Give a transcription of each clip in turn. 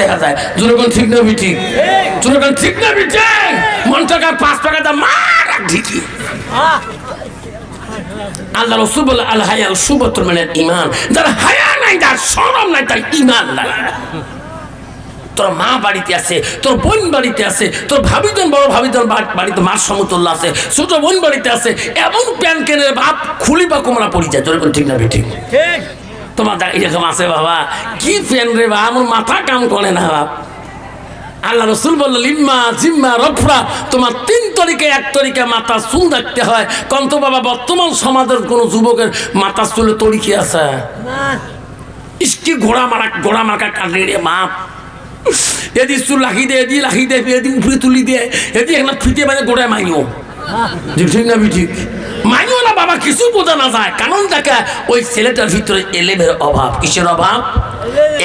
দেখা যায়। যেরকম ঠিক না ঠিক, যেরকম ঠিক না ঠিক, মন টাকা 5 টাকা দাম মার ঠিকই। আল্লাহ রাসূল বলে আল হায়া শুবাতুল মিনাল ঈমান, যার হায়া নাই, যার শরম নাই, তার ঈমান নাই। তোর মা বাড়িতে আছে, তোর বোন বাড়িতে আছে, তোর ভাবিজন বড় ভাবিজন বাড়িতে মার সমতুল্য আছে, ছোট বোন বাড়িতে আছে, এমন প্যান্ট কেনে বাপ খুলি বা কোমরা পড়ি যায়। যেরকম ঠিক না ঠিক, তোমার এরকম আছে বাবা, কি প্যান্ট রে বা, আমার মাথা কাম করে না বাপ। আল্লাহ রাসূল বললেন লিম্মা জিম্মা রফরা, তোমার 3 তরিকে, 1 তরিকে মাথা চুল রাখতে হয়। কন্ত বাবা বর্তমান সমাজের কোন যুবকের মাথা চুলে তরিকে আছে? ইসকি ঘোড়া মারা কাটে রে বাপ। এদি চুল লাখি দে, এদি লাখি দে, এদি উপরে তুলি দিয়ে, এদি একটা ফিটে মানে গোড়ায় মাইও। ঠিক না ঠিক, মাইও না বাবা, কিছু বোঝা না যায়। কারণ দেখা ওই ছেলেটার ভিতরে এলেমের অভাব। কিসের অভাব?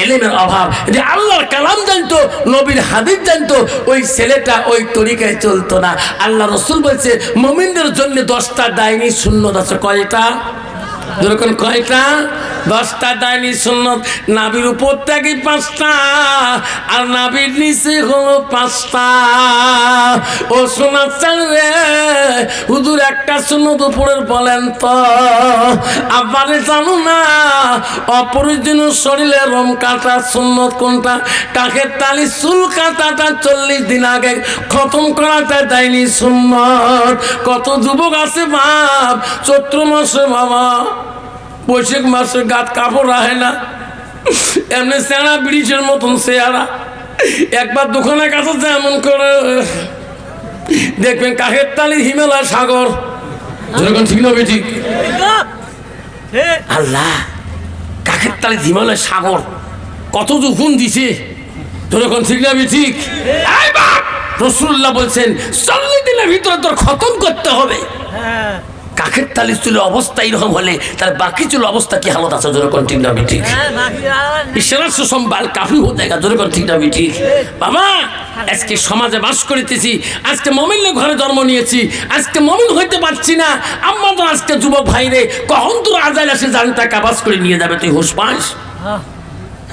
এলেমের অভাব। যে আল্লাহর কালাম জানতো, নবীর হাদিস জানতো, ওই ছেলেটা ওই তরিকায় চলতো না। আল্লাহ রাসূল বলছে মুমিনদের জন্য 10টা ডাইনি সুন্নাত আছে। কয়টা? যেরকম কয়টা? 10টা ডাইনি সুন্নাত। নাভির উপর থেকে 5টা, আর নাভির নিচে হলো 5টা। ও সুন্নাত চালবে হুজুর, একটা সুন্নাত উপরের বলেন তো। আব্বারে জানো না অপরিজনীয় শরীরে রোম কাটা সুন্নাত কোনটা? কাকের তালি চুল কাটাটা 40 দিন আগে খতম করাটা ডাইনি সুন্নাত। কত যুবক আছে বাপ, চৈত্র মাসে বাবা, বৈশাখ মাসে গাত কাপড় রাখে না, এমনি চেহারা ব্রিটিশের মতন চেহারা। একবার দোকানের কাছে যেমন করে দেখবেন কাকের তালি হিমালয় সাগর। যেরকম ঠিক না ঠিক, আল্লাহ কাকের তালি হিমালয় সাগর কত যখন দিছে। যেরকম ঠিক না ঠিক, রাসূলুল্লাহ বলছেন 40 দিনের ভিতরে তোর খতম করতে হবে। কাকের তালি চুলের অবস্থা এরকম হলে তার বাকি চুলের অবস্থা কি হালত আছে? যেরকম ঠিক না ঠিক, ঈশ্বরের সুসম্বাল কাফি হতে গা। যেরকম ঠিক না ঠিক বাবা, আজকে সমাজে বাস করিতেছি, আজকে মুমিনের ঘরে জন্ম নিয়েছি, আজকে মুমিন হইতে পারছি না। আম্মা তো আজকে যুবক ভাই রে, কখন তোর আজাইল এসে জানটা কাবাজ করে নিয়ে যাবে, তুই হুঁশ পাস?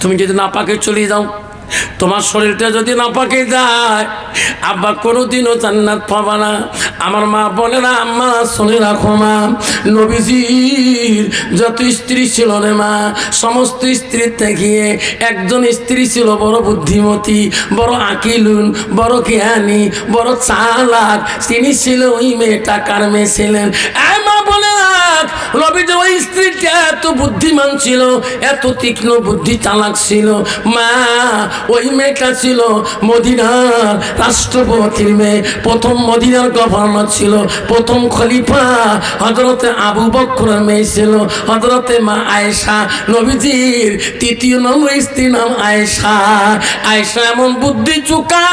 তুমি যদি না পাকে চলে যাও, তোমার শরীরটা যদি না পাকে যায়, আব্বা কোনোদিনও জান্নাত পাবা না। আমার মা বলে না, আম্মা শুনে রাখো মা, নবীজির যত স্ত্রী ছিল রে মা, সমস্ত স্ত্রীর থেকে একজন স্ত্রী ছিল বড় বুদ্ধিমতী, বড় আকিলুন, বড় জ্ঞানী, বড় চালাক। তিনি ছিল ওই মেয়েটা। কার মেয়ে ছিলেন? মা বলে রাখ, নবীজির ওই স্ত্রীটা এত বুদ্ধিমান ছিল, এত তীক্ষ্ণ বুদ্ধি, চালাক ছিল মা। ওই মেয়েটা ছিল মদিনার রাষ্ট্রপতির মেয়ে, প্রথম মদিনার গভর্নর ছিল, প্রথম খলিফা হযরতে আবু বকরের মেয়ে ছিল হযরতে মা আয়েশা। নবীজির 3য় নম্বর স্ত্রীর নাম আয়েশা। আয়েশা এমন বুদ্ধি চুকা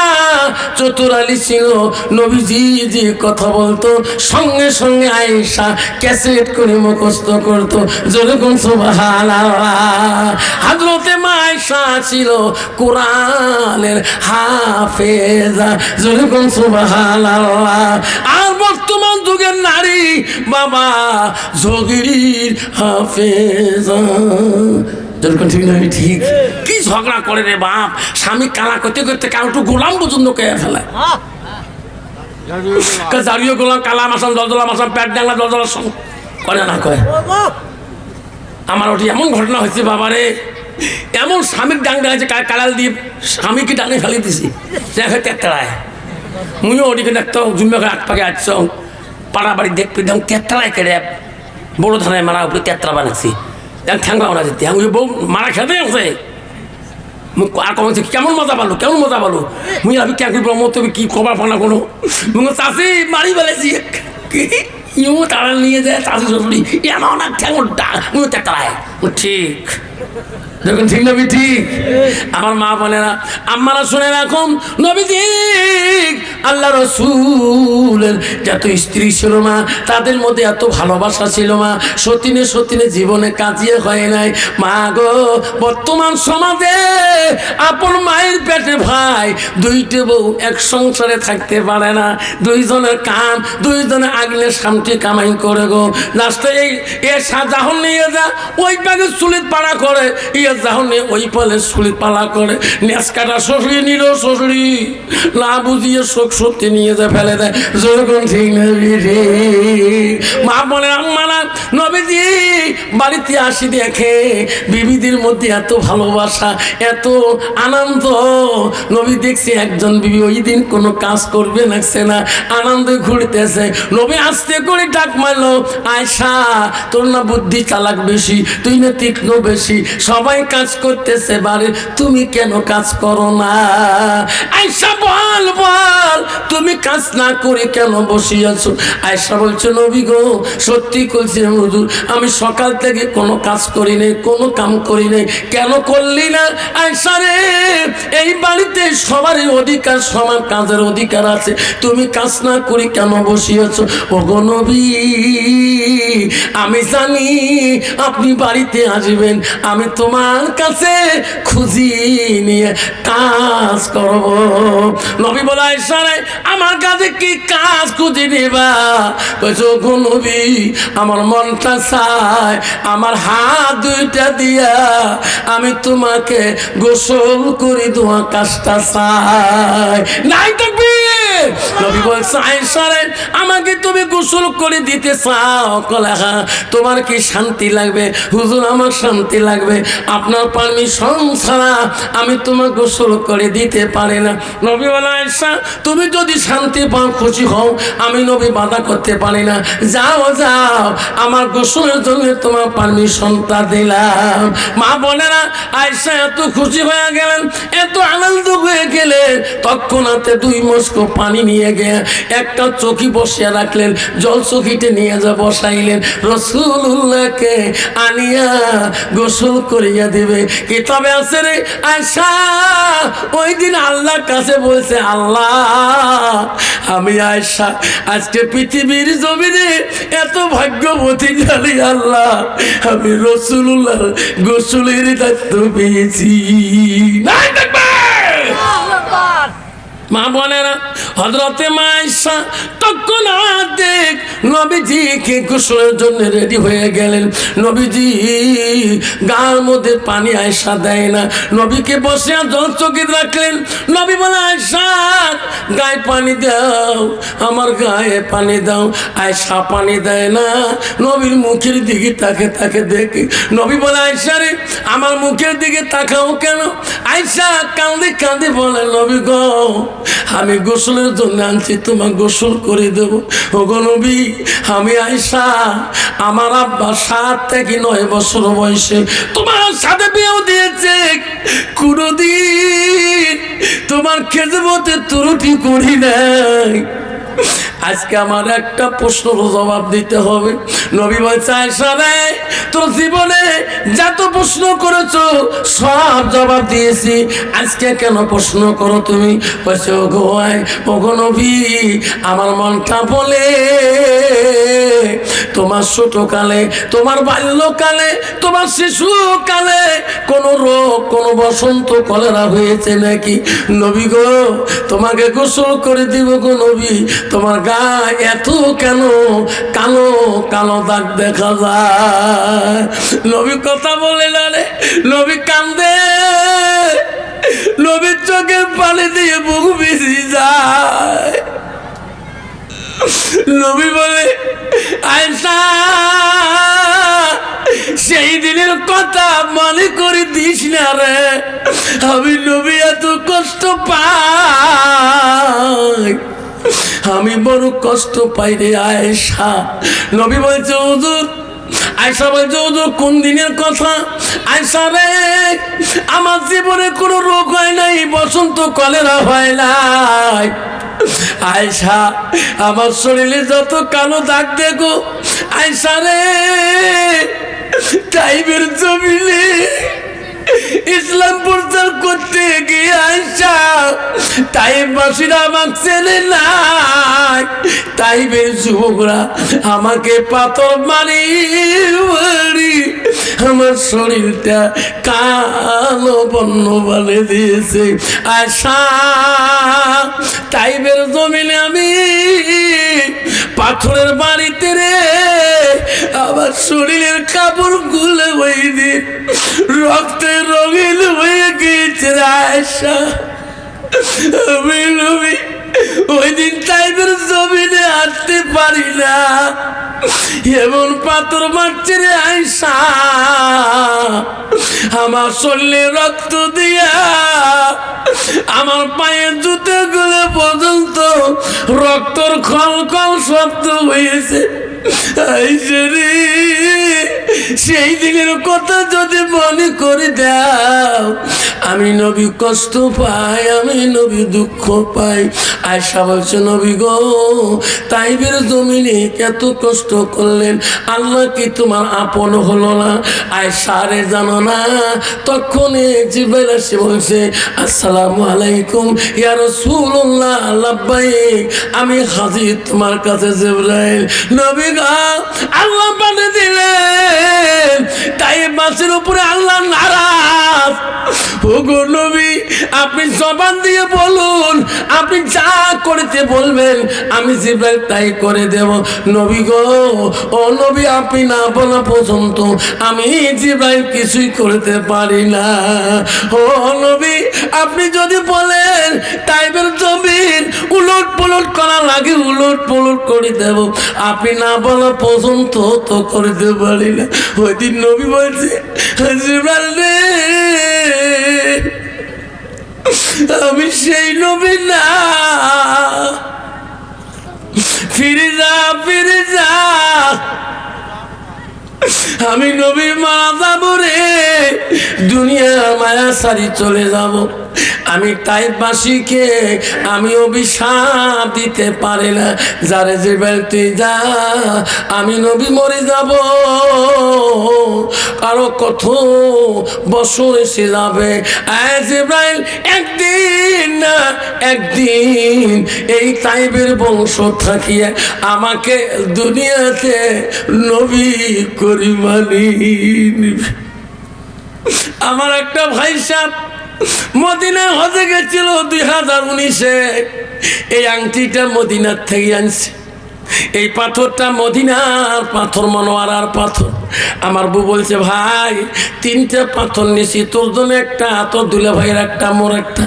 চতুরালি ছিল, নবীজি যে কথা বলতো সঙ্গে সঙ্গে আয়েশা ক্যাসেট করে মুখস্থ করতো। যেরকম সুবহানাল্লাহ, হযরতে মা আয়েশা ছিল কোরআনের হাফেজা। যেরকম সুবহানাল্লাহ। আর বর্তমান যুগের নারী বাবা যোগীর হাফেজা। যেরকম ঠিক না ঠিক, কি ঝগড়া করে রে বাপ, স্বামী কালা করতে করতে কারো একটু গোলাম পর্যন্ত কে ফেলে। জারিও গোলাম, কালা মাসাম, দলদলা মাসাম, প্যাট ডাংলা দলদলা করে না কয়। আমার ওটি এমন ঘটনা হয়েছে বাবারে, এমন স্বামীর ডাং ডাঙাচ্ছে কালাল দিয়ে স্বামীকে ডাঙে ফেলে দিছি, দেখে তেতলায়। মুইও ওটিকে দেখতো জুম্মা করে আট পাকে আসছ পাড়া বাড়ি দেখবি দেখুন তেতলায় কেড়ে বড় ধানের মারা উপরে তেতলা বানাচ্ছি, ঠ্যাংবা ওরা যেতে বউ মারা খেতে আছে। আর কম কেমন মজা পালো, কেমন মজা পালো। মুই আমি ক্যাঁ করবো মতো কি খবর পানা কোনো চাষি মারি ফেলেছি, ইউ তারা নিয়ে যায় চাষি শ্বশুরি এমন না ঠ্যাঙ্গর ডাক তেতলায়। ঠিক দেখুন ঠিক নবী ঠিক। আমার মা বলে না, আম্মারা শুনে রাখুন, নবীজি আল্লাহ রাসূলের যত স্ত্রী ছিল মা, তাদের মধ্যে এত ভালোবাসা ছিল মা, সতীনে সতীনে জীবনে কাজিয়ে হয় নাই মা গো। বর্তমান সমাজে আপন মায়ের পেটে রে ভাই, দুইটা বউ এক সংসারে থাকতে পারে না, দুইজনের কাম দুইজনে আগলে শান্তি কামাই করে গো। লাস্টে এ যখন নিয়ে যা ওই পাগে চুলিত পাড়া করে, ইয়ে যখন নিয়ে ওই পালে চুলিত পালা করে। নেচ কাটা শ্বশুরি নিল, শ্বশুরি না বুঝিয়ে শোক সত্যি নিয়ে যা ফেলে দেয়। যখন ঠিক নবী রে মা বলে আম্মারা নবীজি বাড়িতে আসি দেখে বিবিদের মধ্যে এত ভালোবাসা, এত আনন্দ। নবী দেখছি একজন বিবি ওই দিন কোনো কাজ করবে লাগছে না, আনন্দে ঘুরতেছে। নবী আস্তে করে ডাক মারলো, আয়সা তোর না বুদ্ধি চালাক বেশি, তুই না তীক্ষ্ণ বেশি, সবাই কাজ করতেছে বাড়ি, তুমি কেন কাজ করো না? আয়সা বল বল, তুমি কাজ না করে কেন বসে আছো? আয়সা বলছে নবী গো সত্যি করছি হুজুর, আমি সকাল থেকে কোনো কাজ করি নাই, কোনো কাম করি নাই। কেন করলি না? আয়সা রে এই বাড়িতে সবারই অধিকার, সমান কাজের অধিকার আছে, তুমি কাজ না করে কেন বসিয়েছো? ওগো নবী আমি জানি আপনি বাড়িতে আসবেন, আমি তোমার কাছে খুঁজি নিয়ে কাজ করব। নবী বলে আয়সা রে আমার কাছে কি কাজ খুঁজি নিবা? বলছো ওগো নবী আমার মনটা চায় আমার হাত দুইটা দিয়া আমি তোমাকে গোসল করি, তোমার কাজটা চাই। নাই থাকবি নবী বলছে আয়েশা রে আমাকে তুমি গোসল করে দিতে চাও? কলে হ্যাঁ। তোমার কি শান্তি লাগবে? হুজুর আমার শান্তি লাগবে, আপনার পারমিশন ছাড়া আমি তোমাকে গোসল করে দিতে পারি না। নবী বলে আয়েশা তুমি যদি শান্তি পাও খুশি হও, আমি নবী বাধা করতে পারি না, যাও যাও আমার গোসলের জন্য তোমার পারমিশনটা দিলাম। মা বলে না আয়েশা এত খুশি হয়ে গেলেন, এত আনন্দ হয়ে গেলেন, তৎক্ষণাতে 2 মস্কো পানি নিয়ে গিয়ে একটা চকি বসিয়ে রাখলেন, জল চকিতে নিয়ে যা বসাইলেন, রাসূলুল্লাহকে আনিয়া গোসল করিয়া দিবে। কিতাবে আছে রে আয়েশা ওই দিন আল্লাহর কাছে বলছে, আল্লাহ আমি আয়েশা আজকে পৃথিবীর জমিনে এত ভাগ্যবতী জানি আল্লাহ, আমি রাসূলুল্লাহর গোসলের দায়িত্ব পেয়েছি। নাই দেখবে মা বোনেরা, হযরতে মা আয়েশা তখন দেখ নবীজিকে গোসলের জন্য রেডি হয়ে গেলেন। নবীজি গার মধ্যে পানি আয়েশা দেয় না, নবীকে বসে জল চকি রাখলেন। নবী বলে আয়েশা গায়ে পানি দাও, আমার গায়ে পানি দাও। আয়েশা পানি দেয় না, নবীর মুখের দিকে তাকে তাকে দেখে। নবী বলে আয়েশা রে আমার মুখের দিকে তাকাও কেন? আয়েশা কাঁদে কাঁদে বলে নবী গো আমি গোসলের জন্য আনছি, তোমার গোসল করে দেবো। ওগো নবী আমি আয়েশা আমার আব্বা 7 থেকে 9 বছর বয়সে তোমার সাথে বিয়েও দিয়েছে, কোনদিন তোমার খেদমতে ত্রুটি করি নাই। আজকে আমার একটা প্রশ্নের জবাব দিতে হবে। নবী বলছে আয়েশা রে তোর জীবনে যত প্রশ্ন করেছো সব জবাব দিয়েছি, আজকে কেন প্রশ্ন করো তুমি? বলছে ওগো নবী আমার মনটা বলে তোমার ছোটকালে, তোমার বাল্যকালে, তোমার শিশুকালে কোন রোগ, কোন বসন্ত কলেরা হয়েছে নাকি? নবী গো তোমাকে গোসল করে দিব গো নবী, তোমার গায়ে এত কেন কালো কালো দাগ দেখা যায়? নবী কথা বলে না রে, নবী কান্দে, নবীর চোখের পানি দিয়ে বুক ভিজে যায়। নবী বলে আয়েশা সেই দিনের কথা মনে করে দিস না রে, আমি নবী এত কষ্ট পাই, আমি বড় কষ্ট পাই রে আয়েশা। নবী বলছে হুজুর, আয়েশা বলছে হুজুর কোন দিনের কথা? আয়েশা রে আমার জীবনে কোনো রোগ হয় নাই, বসন্ত কলেরা হয় নাই। আয়েশা আমার শরীরে যত কালো দাগ দেখো আয়েশা রে টাইমের জমিনে ইসলাম প্রচার করতে গিয়ে আয়েশা তাইফবাসীরা আমাকে চেনে নাই, তাইফের যুবকরা আমাকে পাথর মারি মারি আমার শরীরটা কালো বর্ণ বলে দিয়েছে। আশা তাইফের জমিনে আমি পাথরের বাড়িতে রে আমার শরীরের কাপড় গুলো হয়ে দিয়ে রক্তে রঙিন হয়ে গিয়েছে। আয়সা আমি নবী ওই দিন তাইফের জমিনে আসতে পারি না, এমন পাথর মারছে রে আয়সা, আমার শরীরে রক্ত দিয়া আমার পায়ের জুতো গুলো পর্যন্ত রক্তর খল খল শব্দ হয়েছে। সেই দিনের কথা যদি মনে করে দাও আমি নবী কষ্ট পাই, আমি নবী দুঃখ পাই। আয়সা বলছে নবী গো তাইফের জমিনে এত কষ্ট করলেন, আল্লাহ কি তোমার আপন হলো না? আয়সা রে জানো না, তখন জিবরাইল এসে বলছে আসসালামু আলাইকুম ইয়া রাসূলুল্লাহ। লাব্বাইক, আমি হাজির তোমার কাছে জিবরাইল। নবী আল্লাহ পাঠিয়ে দিলেন তাইফবাসীর উপরে আল্লাহ নারাজ। ওগো নবী আপনি জবান দিয়ে বলুন, আপনি যা করতে বলবেন আমি জিবরাইল তাই করে দেব। নবী গো ও নবী আপনি না বলা পর্যন্ত আমি জিবরাইল কিছুই করতে পারি না। ও নবী আপনি যদি বলেন তাইফের জমিন উলট পুলট করা লাগে উলট পুলট করে দেব, আপনি না বলা পর্যন্ত তো করতে পারি না। ওই দিন নবী বলছে জিবরাইল রে আমি সেই নবী না, ফিরে যা ফিরে যা, আমি নবী মারা যাবো রে, দুনিয়া মায়া সারি চলে যাব। আমি তাইফবাসীকে আমি অভিশাপ দিতে পারি না, যারে জিবরাইল তুই যা আমি নবী মরে যাব। কারো কত বছর এসে যাবে, জিবরাইল একদিন না একদিন এই তাইফের বংশ থাকিয়ে আমাকে দুনিয়াতে নবী করি মানি। আমার একটা ভাই সাহেব মদিনায় হজে গেছিল 2019-এ, এই আংটিটা মদিনার থেকে আনছে, এই পাথরটা মদিনার পাথর, মনোয়ারার পাথর। আমার বউ বলছে ভাই 3টে পাথর নিছি, তোর জন্য একটা, তোর দুলা ভাইয়ের একটা, মোর একটা।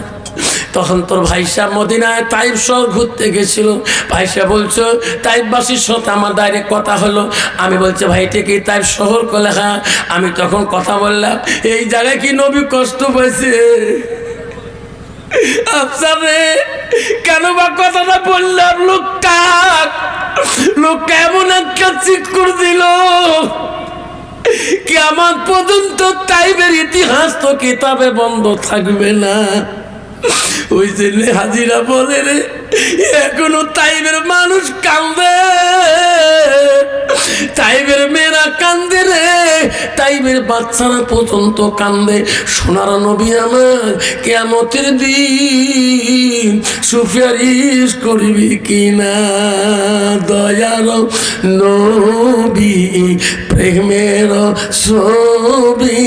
তখন তোর ভাই সাহেব মদিনায় তাইফ শহর ঘুরতে গেছিল। ভাই সাহেব বলছো তাইফবাসীর সাথে আমার ডাইরেক্ট কথা হলো। আমি বলছি ভাই ঠিকই তাইফ শহর কলে? হ্যাঁ। আমি তখন কথা বললাম এই জায়গায় কি নবী কষ্ট পাইছে? আফসার রে কেন বা কথাটা বললাম, লোকটা এমন একটা চিৎ করে দিল কিয়ামত পর্যন্ত তাইফের ইতিহাস তো কিতাবে বন্ধ থাকবে না। ওই জন্য হাজিরা বলে রে এখনো তাইফের মানুষ কান্দে, তাইফের মেয়েরা কান্দে রে, তাইফের বাচ্চারা পর্যন্ত কান্দে। সোনার নবী আমার কিয়ামতের দিন সুপারিশ করবি কিনা? দয়ার নবী প্রেমের ছবি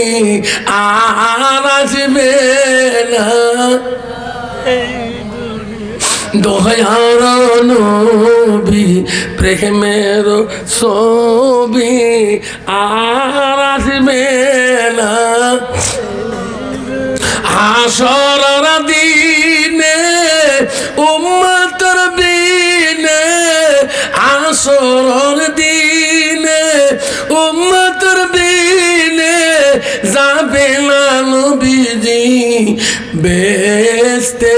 আর আসবে না, দয়ার নবী প্রেমের ছবি আর আসবে না। হাসরের দিনে উম্মতের বিনে, হাসরের দিনে উম্মতের বিনে যাবে না নবীজি বেহেশতে।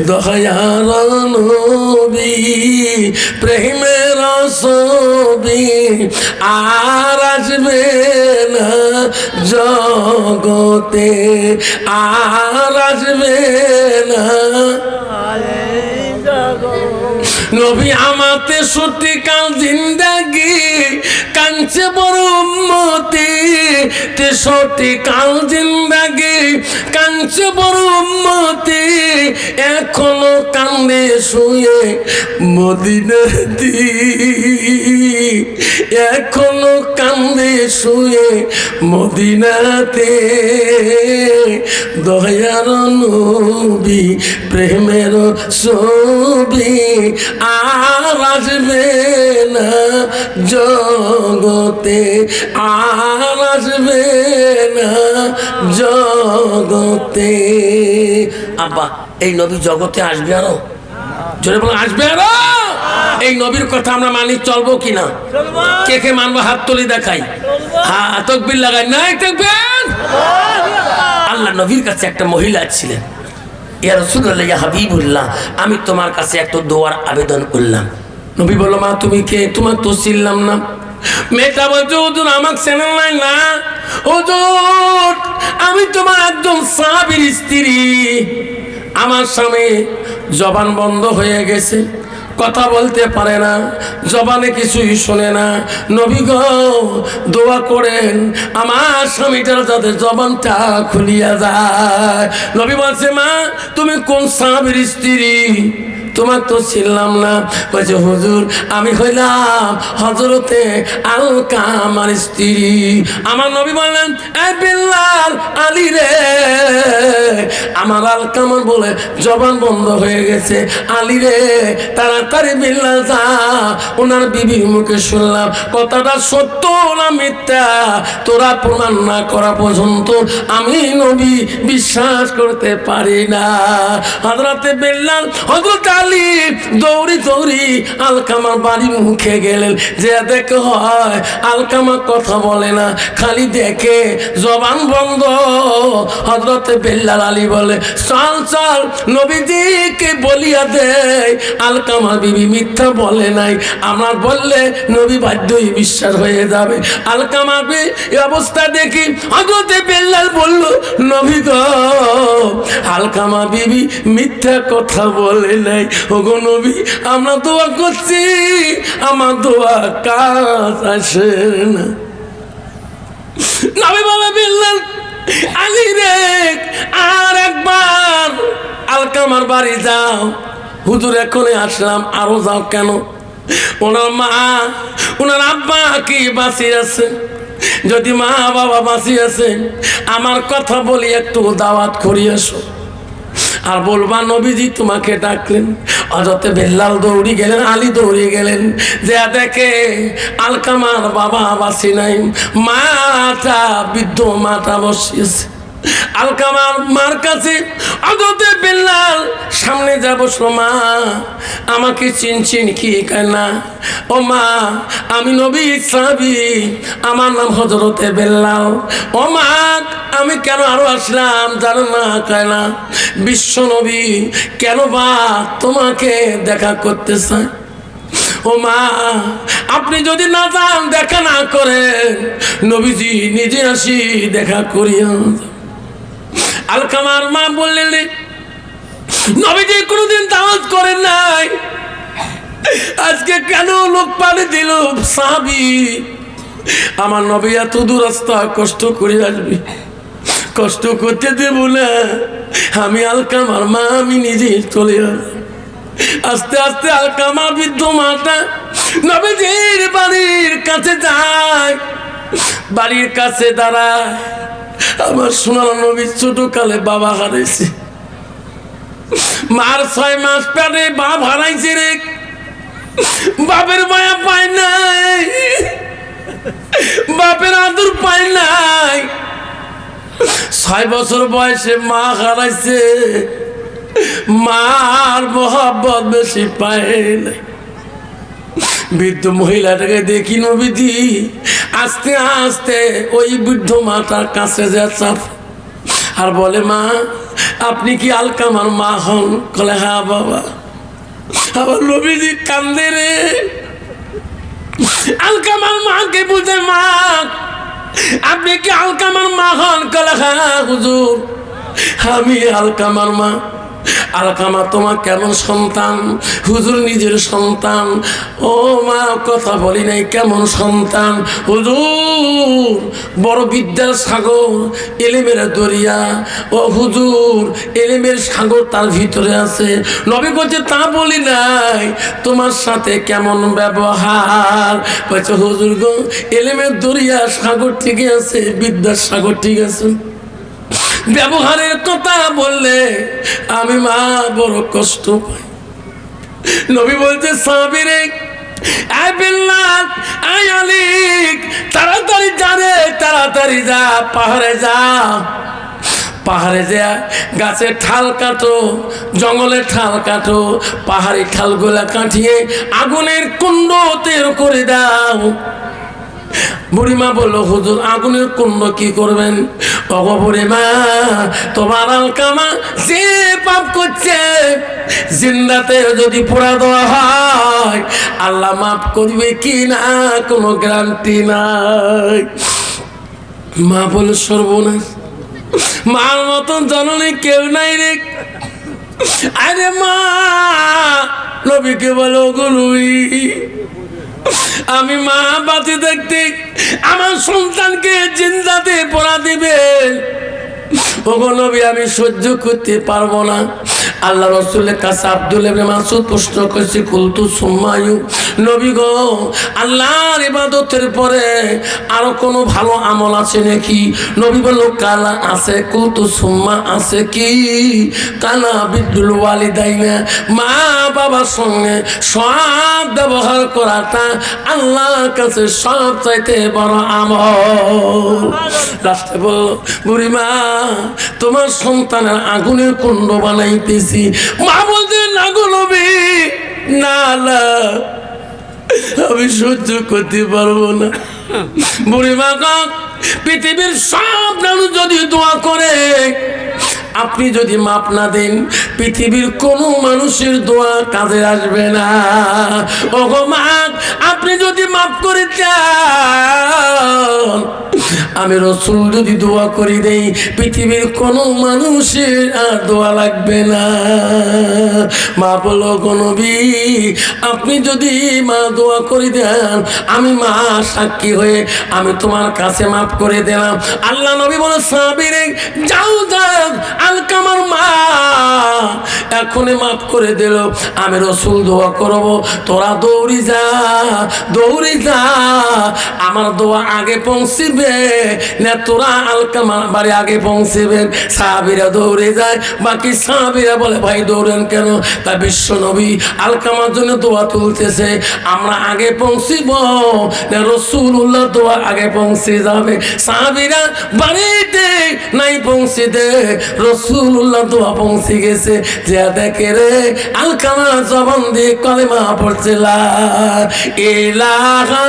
দয়ার নবী প্রেমের ছবি আর আসবে না জগতে, আর আসবে না। নবী আমাতে সত্যি কাল জিন্দাগি কাঞ্চে বড় উম্মতি তে সত্যি কাল জিন্দাগি কাঞ্চে বড় উম্মতি এখনো কান্দে শুয়ে মদিনাতে এখনো কান্দে শুয়ে মদিনাতে দয়ার নবী প্রেমের ছবি আর আসবে না জগতে আর আসবে না জগতে আব্বা এই নবী জগতে আসবে আরো জোরে বলে আসবে আরো এই নবীর কথা আমরা মানি চলবো কিনা কে কে মানবো হাত তুলি দেখাই হ্যাঁ তাকবীর লাগাই নাই তাকবীর আল্লাহ নবীর কাছে একটা মহিলা ছিলেন ইয়া রাসূলুল্লাহ ইয়া হাবিবুল্লাহ আমি তোমার কাছে একটা দোয়ার আবেদন করলাম নবী বলল মা তুমি কে তোমার তো চিনলাম না মেয়েটা বলছে হুজুর আমাকে চেনেন নাই না হুজুর আমি তোমার একজন সাহাবীর স্ত্রী আমার স্বামী জবান বন্ধ হয়ে গেছে কথা বলতে পারে না জবানে কিছুই শোনে না নবী গো দোয়া করেন আমার স্বামীটার যাতে জবানটা খুলিয়া যায় নবী বলছে মা তুমি কোন সাহাবীর স্ত্রী তোমার তো ছিলাম না বলছে হুজুর আমি হইলাম হযরতে আলকামার স্ত্রী আমার নবী বললেন এ বিল্লাল আলী রে আমার আলকামার বলে জবান বন্ধ হয়ে গেছে আলী রে তাড়াতাড়ি বিল্লাল যা ওনার বিবির মুখে শুনলাম কথাটা সত্য না মিথ্যা তোরা প্রমাণ না করা পর্যন্ত আমি নবী বিশ্বাস করতে পারি না হযরতে বিল্লাল হযরত আলী দৌড়ি দৌড়ি আলকামার বাড়ি মুখে গেলেন যে দেখে হয় আলকামা কথা বলে না খালি দেখে জবান বন্ধ হযরতে বিল্লাল আলী বলে চল চল নবীজিকে বলিয়া দেয় আলকামা বিবি মিথ্যা বলে নাই আমার বললে নবী বাধ্যই বিশ্বাস হয়ে যাবে আলকামা বিবি এই অবস্থা দেখি হযরতে বিল্লাল বলল নবী গো আলকামা বিবি মিথ্যা কথা বলে নাই ওগো নবী আমরা দোয়া করছি আমার দোয়া কাজ আসে না নবী বলে বিল্লাল আলী রে আর একবার আলকামার বাড়ি যাও হুজুর এখনই আসলাম আরো যাও কেন ওনার মা ওনার আব্বা কি বাঁচি আছে যদি মা বাবা বাঁচি আছে আমার কথা বলি একটু দাওয়াত করিয়ে এসো আর বলবা নবীজি তোমাকে ডাকলেন হযরতে বিল্লাল দৌড়ি গেলেন আলী দৌড়ি গেলেন যে দেখে আলকামার বাবা বাসি নাই মাটা বৃদ্ধ মাটা বসিয়েছে আলকামার মার কাছে হযরতে বিল্লাল সামনে যা বসলো মা আমাকে চিনচিন কি কেনা ও মা আমি নবী সাহাবী আমার নাম হযরতে বিল্লাল ও মা আমি কেন আরো আসলাম জানো না কেনা বিশ্ব নবী কেন বা তোমাকে দেখা করতে চায় ও মা আপনি যদি না যান দেখা না করেন নবীজি নিজে আসি দেখা করিয়া আলকামার মা বললেন নবীজি কোনোদিন দাওয়াত করেন নাই আজকে কেন লোক পানি দিল সাহাবী আমার নবী এত দূর রাস্তা কষ্ট করে আসবি কষ্ট করতে দেব না আমি আলকামার মা আমি নিজে চলে আস্তে আস্তে আলকামা বৃদ্ধ মাটা নবীজির বাড়ির কাছে যায় বাড়ির কাছে দাঁড়ায় আমার সোনার নবী ছোট কালে বাবা হারাইছে মার 6 মাস পেটে বাপ হারাইছে রে বাপের মায়া পায় নাই বাপের আদর পায় নাই 6 বছর বয়সে মা হারাইছে মার মোহাব্বত বেশি পায় নাই বৃদ্ধ মহিলাটাকে দেখি নবীজি আস্তে আস্তে ওই বৃদ্ধ মাতার কাছে যা চাপ আর বলে মা আপনি কি আলকামার মা হন বলে হ্যাঁ বাবা আবার নবীজি কান্দে রে আলকামার মাকে বুঝে মা আপনি কি আলকামার মা হন বলে হ্যাঁ হুজুর আমি আলকামার মা আলকামা তোমার কেমন সন্তান? হুজুর নিজের সন্তান। ও মা কথা বলি নাই, কেমন সন্তান? হুজুর বড় বিদ্যার সাগর, এলেমের দরিয়া। ও হুজুর এলেমের সাগর তার ভিতরে আছে। নবী বলছে তা বলি নাই, তোমার সাথে কেমন ব্যবহার? বলছে হুজুর গো এলেমের দরিয়া সাগর ঠিক আছে, বিদ্যার সাগর ঠিক আছে, ব্যবহারের কথা বললে আমি মা বড় কষ্ট পাই। নবী বলছে সাহাবীরে, আয় বিল্লাল, আয় আলী, তাড়াতাড়ি যা রে, তাড়াতাড়ি যা, পাহাড়ে যা, পাহাড়ে যা গাছের ঠাল কাটো, জঙ্গলের ঠাল কাটো, পাহাড়ি ঠালগুলা কাটিয়ে আগুনের কুণ্ড তৈরি করে দাও। বুড়িমা বললো হুজুর আগুনের কুণ্ড কি করবেন? ওগো বুড়িমা, তোমার আলকামা যে পাপ করছে জিন্দাতে যদি পোড়া দেওয়া হয় আল্লাহ মাফ করবে কি না কোনো গ্যারান্টি নাই। মা বলে সর্বনাশ, মার মতন জননী কেউ নাই রে। আরে মা নবীকে বলো গো নবী, আমি মা বাঁচে দেখতে আমার সন্তানকে জিন্দাতে পোড়া দিবেন, ওগো নবী আমি সহ্য করতে পারবো না। আল্লাহ রাসূলের কাছে আব্দুল্লাহ ইবনে মাসউদ প্রশ্ন করেছে, কুলতু সুম্মায়ু, নবী গো আল্লাহর ইবাদতের পরে আরো কোনো ভালো আমল আছে নাকি? নবী বলল কালা আছে। কুলতু সুম্মা আছে কি? কানা বিদ্যুল ওয়ালিদাইনা, মা বাবার সঙ্গে সৎ ব্যবহার করাটা আল্লাহর কাছে সব চাইতে বড় আমল। লাস্টে বলল বুড়িমা তোমার সন্তানের আগুনের কুণ্ড বানাইতেছি। মা বলতে না গো নবী, না না আমি সহ্য করতে পারবো না। বুড়িমা কাক, পৃথিবীর সব মানুষ যদি দোয়া করে আপনি যদি মাপ না দেন পৃথিবীর কোনো মানুষের দোয়া কাজে আসবে না। ওগো মা আপনি যদি মাফ করে চান আমি রাসূল যদি দোয়া করে দেই পৃথিবীর কোনো মানুষের আর দোয়া লাগবে না। মা বলো গো নবী আপনি যদি মা দোয়া করে দেন আমি মা সাক্ষী হয়ে আমি তোমার কাছে মাফ করে দিলাম। আল্লাহ নবী বলে সাহাবীরে যাও যাও, আলকামার মা এখনই মাফ করে দিল, আমি রাসূল দোয়া করব, তোরা দৌড়ি যা দৌড়ি যা, আমার দোয়া আগে পৌঁছিবে না তোরা আলকামার বাড়ি আগে পৌঁছিবেন। সাহাবীরা দৌড়ে যায়, বাকি সাহাবীরা বলে ভাই দৌড়েন কেন? তা বিশ্ব নবী আলকামার জন্য দোয়া তুলতেছে, আমরা আগে পৌঁছিব না রাসূলুল্লাহ দোয়া আগে পৌঁছে যাবে? সাহাবীরা বাড়িতে নাই পৌঁছে দে, রাসূলুল্লাহ দোয়া পৌঁছে গেছে। যে দেখে রে আলকামা জবান দিয়ে কলেমা পড়ছে লা ইলাহা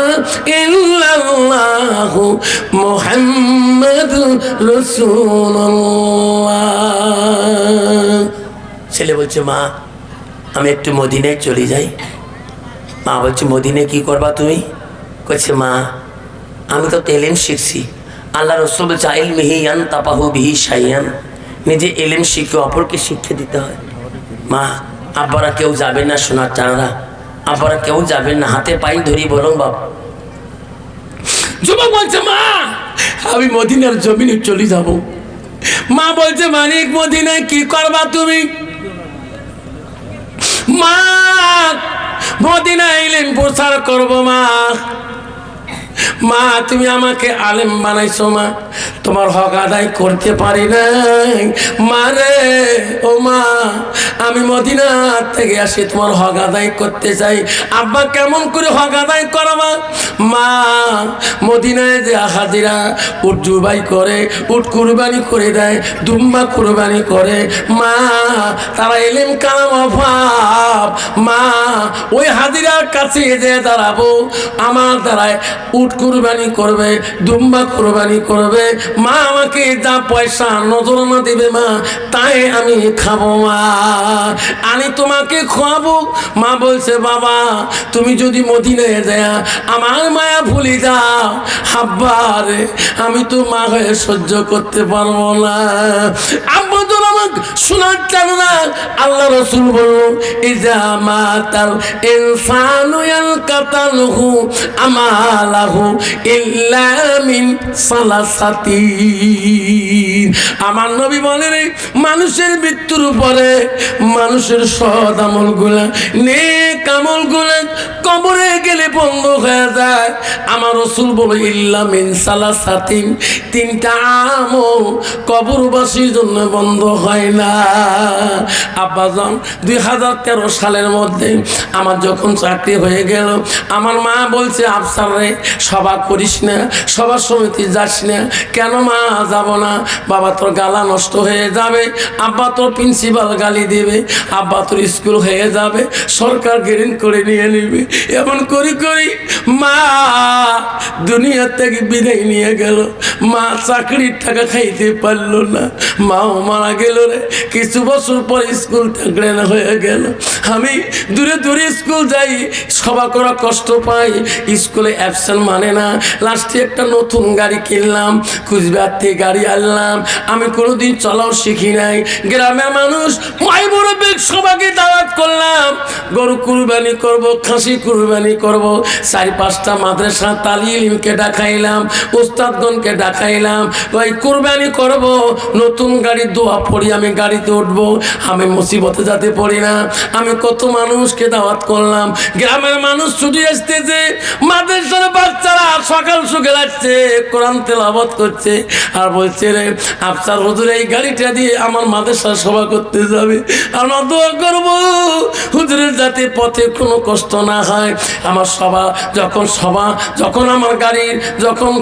ইল্লাল্লাহু মুহাম্মাদুর রাসূলুল্লাহ। ছেলে বলছে মা আমি একটু মদিনায় চলে যাই। মা বলছে মদিনায় কি করবা তুমি? কইছে মা আমি তো এলেম শিখছি, আল্লাহ রাসূল বলছে ইলমিহি ইয়ানতাফাহু বিহি শাইয়ান, নিজে এলেম শিখে অপরকে শিক্ষা দিতে হয়। মা আব্বারা কেউ যাবেন না, সোনার চাঁদরা আব্বারা কেউ যাবেন না, হাতে পাই ধরি বলুন বাবা। যুবক বলছে মা আমি মদিনার জমিনে চলে যাব। মা বলছে মানিক মদিনায় কি করবা তুমি? মা মদিনায় ইলম প্রচার করব। মা মা তুমি আমাকে আলেম বানাইছো, মা তোমার হক আদায় করতে পারি নাই। মা রে ও মা আমি মদিনা থেকে আসি তোমার হক আদায় করতে চাই। আব্বা কেমন করে হক আদায় করবা? মা মদিনায় যে হাজিরা উট জবাই করে, উট কুরবানি করে দেয়, দুম্বা কুরবানি করে, মা তারা ইলম কালাম অভাব। মা ওই হাজিরার কাছে যে দাঁড়াবো আমার দ্বারায় উট কুরবানি করবে, দুম্বা কুরবানি করবে, মা আমাকে যা পয়সা নজরানা দেবে মা তাই আমি খাবো। মা আমি তোমাকে খাওয়াবো। মা বলছে বাবা তুমি যদি মদিনায় যায় আমার মায়া ভুলে যাও, আব্বা রে আমি তো মা হয়ে সহ্য করতে পারবো না। আব্বা তো আমাকে শোনার চান না, আল্লাহ রাসূল বলল ইজা মাতাল ইনসানু ইয়ালকাতালহু আমালাহু ইল্লা মিন সালাসাতিন। আমার নবী বলেন মানুষের মৃত্যুর পরে মানুষের সৎ আমলগুলা নেক আমলগুলা কবরে গেলে বন্ধ হয়ে যায়। আমার রাসূল বলে ইল্লা মিন সালাসাতিন, তিনটা আমল কবরবাসীর জন্য বন্ধ হয় না। আব্বাজান 2013 সালের মধ্যে আমার যখন চাকরি হয়ে গেল, আমার মা বলছে আফসার রে সভা করিস না, সভা সমিতি যাস না। কেন মা যাব না? বাবা তোর গালা নষ্ট হয়ে যাবে, আব্বা তোর প্রিন্সিপাল গালি দেবে, আব্বা তোর স্কুল হয়ে যাবে, সরকার গ্রেন করে নিয়ে নেবে। এমন করি করি মা দুনিয়া থেকে বিদায় নিয়ে গেল। মা চাকরির টাকা খাইতে পারলো না, মাও মারা গেল রে। কিছু বছর পর স্কুল গ্রেন হয়ে গেল। আমি দূরে দূরে স্কুল যাই, সভা করা কষ্ট পাই, স্কুলে অ্যাবসেন্ট মানে না। লাস্টে একটা নতুন গাড়ি কিনলাম, কুচবিহার থেকে গাড়ি আনলাম। আমি কোনোদিন চলাও শিখি নাই। গ্রামের মানুষ মাই বড় বেগ সবাইকে দাওয়াত করলাম, গরু কুরবানি করব, খাসি কুরবানি করব। 4-5টা মাদ্রাসা তালিমকে ডাকাইলাম, উস্তাদগণকে ডাকাইলাম, ওই কুরবানি করব, নতুন গাড়ির দোয়া পড়ি, আমি গাড়িতে উঠবো, আমি মুসিবতে যাতে পড়ি না। আমি কত মানুষকে দাওয়াত করলাম। গ্রামের মানুষ ছুটি আসতেছে, মাদ্রাসার বাচ্চারা সকাল সকাল আসছে, কোরআন তেলাওয়াত করছে আর বলছে রে আফসার হুজুর এই গাড়িটা দিয়ে আমার মাদ্রাসা সভা করতে যাবে, আমরা দোয়া করবো হুজুরের যাতে পথে কোনো কষ্ট না হয়। আমার যখন আমার গাড়ির যখন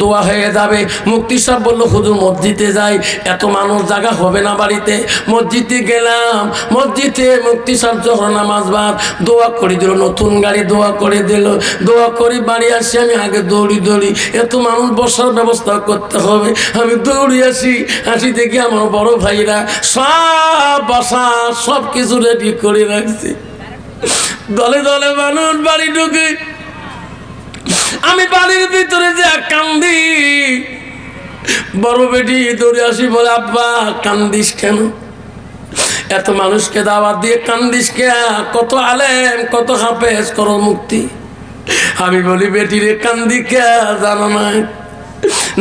দোয়া হয়ে যাবে, মুফতি সাহেব বললো হুজুর মসজিদে যাই, এত মানুষ জায়গা হবে না বাড়িতে। মসজিদে গেলাম, মসজিদে মুফতি সাহেব যখন নামাজ বাদ দোয়া করে দিল, নতুন গাড়ি দোয়া করে দিল। দোয়া করে বাড়ি আসি, আমি আগে দৌড়ি এত মানুষ বসার ব্যবস্থা করতে হবে। আমি দৌড়ি আসি দেখি আমার বড় ভাইরা সব বসা সব কিছু রেডি করে রাখছে। দলে দলে মানুষ বাড়ি ঢুকে, আমি বাড়ির ভিতরে যে কান্দি। বড় বেটি দৌড়ে আসি, বলে আব্বা কান্দিস কেন? এত মানুষকে দাওয়াত দিয়ে কান্দিস কে? কত আলেম, কত হাফেজ, কত মুক্তি। আমি বলি বেটি রে কান্দি কে জানো না?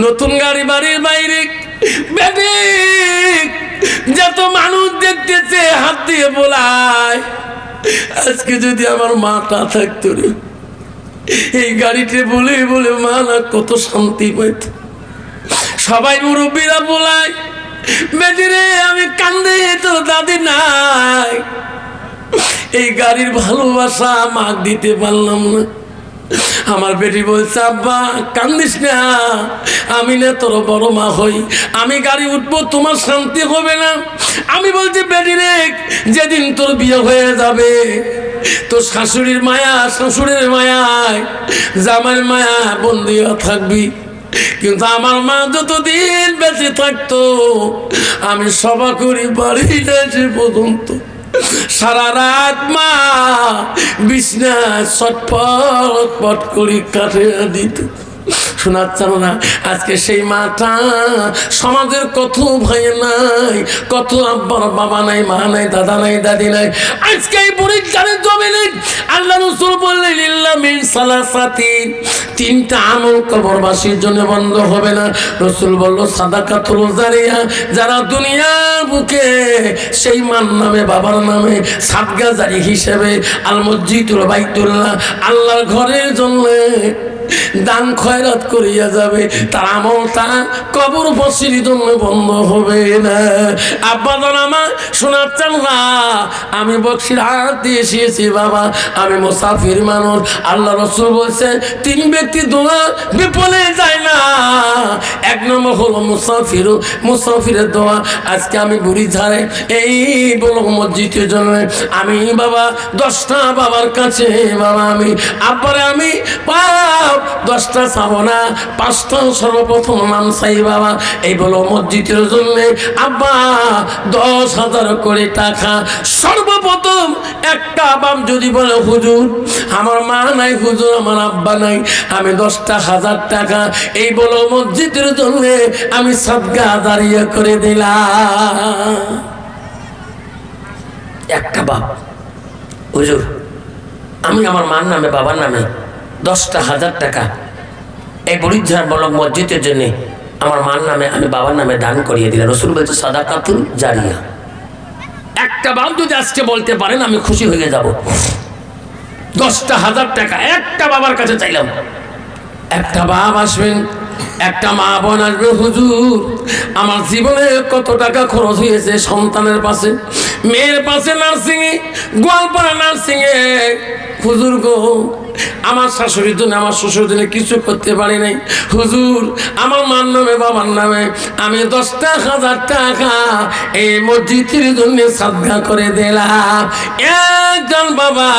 নতুন গাড়ি বাড়ির বাইরে বেটি যত মানুষ দেখতেছে হাত দিয়ে বলায়, আজকে যদি আমার মাটা থাকতো রে, এই গাড়িতে বলে বলে মা না কত শান্তি পাইত। সবাই মুরব্বীরা বলায় বেটি রে আমি কান্দে, তো দাদি নাই, এই গাড়ির ভালোবাসা মা দিতে পারলাম না। আমার বেটি বলছে আব্বা কান্দিস না, আমি না তোর বড় মা হই, আমি গাড়ি উঠবো, তোমার শান্তি হবে না। আমি বলছি বেটি রে যেদিন তোর বিয়ে হয়ে যাবে, তোর শাশুড়ির মায়া, শ্বশুরের মায়ায়, জামার মায়া বন্দি থাকবি। কিন্তু আমার মা যতদিন বেঁচে থাকতো, আমি সভা করি বাড়িতে এসে পর্যন্ত সারা রাত মা বিছনা ছটফট করি কাটে দিত। শোনাচ্ছেন না? আজকে সেই মাটা সমাজের কত ভাই নাই, কত আব্বার বাবা নাই, মা নাই, দাদা নাই, দাদি নাই। আজকে এই পরীক্ষার জমিনে আল্লাহ রাসূল বললেন ইল্লা মিন সালাসাতিন, তিনটা আমল কবরবাসীর জন্য বন্ধ হবে না। রাসূল বলল সাদাকাতুল জারিয়া, যারা দুনিয়ার বুকে সেই মান নামে বাবার নামে সাদকা জারি হিসেবে আল মসজিদুল বাইতুল্লাহ আল্লাহর ঘরের জন্য দান খয়রাত করিয়া যাবে, তার আমলটা কবরবাসীর জন্য বন্ধ হবে না। আব্বা জান আমার শোনাচ্ছেন না, আমি বকশির হাত দিয়ে এসেছি বাবা, আমি মুসাফির মানুষ। আল্লাহ রাসূল বলছে 3 ব্যক্তি দোয়া বিফলে যায় না। 1 নম্বর হলো মুসাফিরের দোয়া। আজকে আমি বুড়ি ঝাড়ে এই বলো মসজিদের জন্য আমি বাবা 10টা বাবার কাছে বাবা আমি আব্বারে আমি 10টা চাবো না, 5টা সর্বপ্রথম নাম চাই বাবা। এই বলো মসজিদের জন্য আব্বা 10,000 করে টাকা সর্বপ্রথম একটা বাপ যদি বলে হুজুর আমার মা নাই, হুজুর আমার আব্বা নাই, আমি 10,000 টাকা এই বলো মসজিদের জন্য আমি সাদকা জারিয়া করে দিলাম। একটা বাপ, হুজুর আমি আমার মার নামে বাবার নামে 10,000 টাকা এই বরিদ্ধার বলক মসজিদের জন্য আমার মার নামে আমি বাবার নামে দান করিয়ে দিলাম। রসুল বলছে সাদাকাতুল জারিয়া। একটা বাপ যদি আজকে বলতে পারেন আমি খুশি হয়ে যাব। 10,000 টাকা একটা বাবার কাছে চাইলাম। একটা বাপ আসবেন, একটা মা বোন আসবে, হুজুর আমার জীবনে কত টাকা খরচ হয়েছে সন্তানের পাশে, মেয়ের পাশে নার্সিংয়ে, গোয়ালপাড়া নার্সিংয়ে, হুজুর গো আমার শাশুড়ির জন্য আমার শ্বশুর জন্য কিছু করতে পারি নাই, হুজুর আমার মার নামে বাবার নামে আমি 10,000 টাকা এই মসজিদের জন্য সাদকা করে দিলাম। একজন বাবা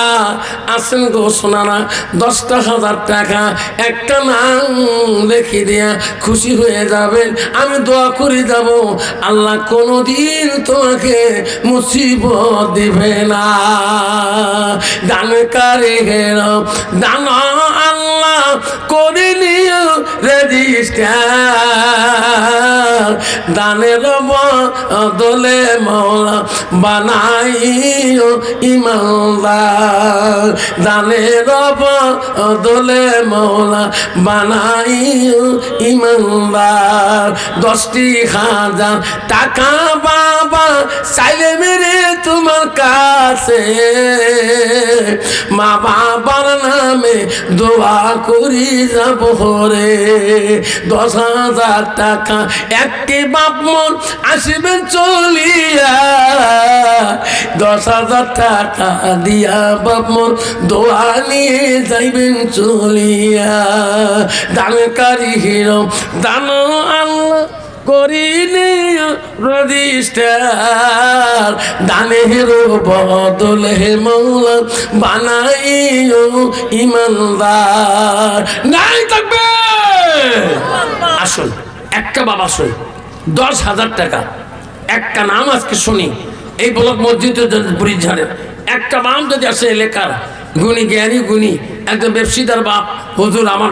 আসেন গো শোনানা, 10,000 টাকা একটা নাম লিখে দিয়া খুশি হয়ে যাবেন। আমি দোয়া করে যাব আল্লাহ কোনোদিন তোমাকে মুসিবত দিবে না। দান করে দান আল্লাহ করে নিও রেজিস্টার, দানের বদলে মওলা বানাইও ইমানদার, দানের বদলে মওলা বানাইও ইমানদার। 10,000 টাকা বাবা চাইলে মেরে তোমার কাছে, মা বাবার নামে দোয়া করি যাব রে। 10,000 টাকা একটি বাপ মন আসবেন চলিয়া, 10,000 টাকা দিয়া বাপ মন দোয়া নিয়ে যাইবেন চলিয়া। দানকারী হিরো দান আল্লাহ করিনি রেজিস্টার, দানের বদলে মওলা বানাইও ইমানদার। নাই থাকবে আসুন একটা বাবা শুন, 10,000 টাকা একটা নাম আজকে শুনি এই ব্লক মসজিদের বরিদ্ধারের একটা নাম যদি আসে এলাকার গুণী জ্ঞানী গুণী একজন ব্যবসায়ীদার বাপ, হুজুর আমার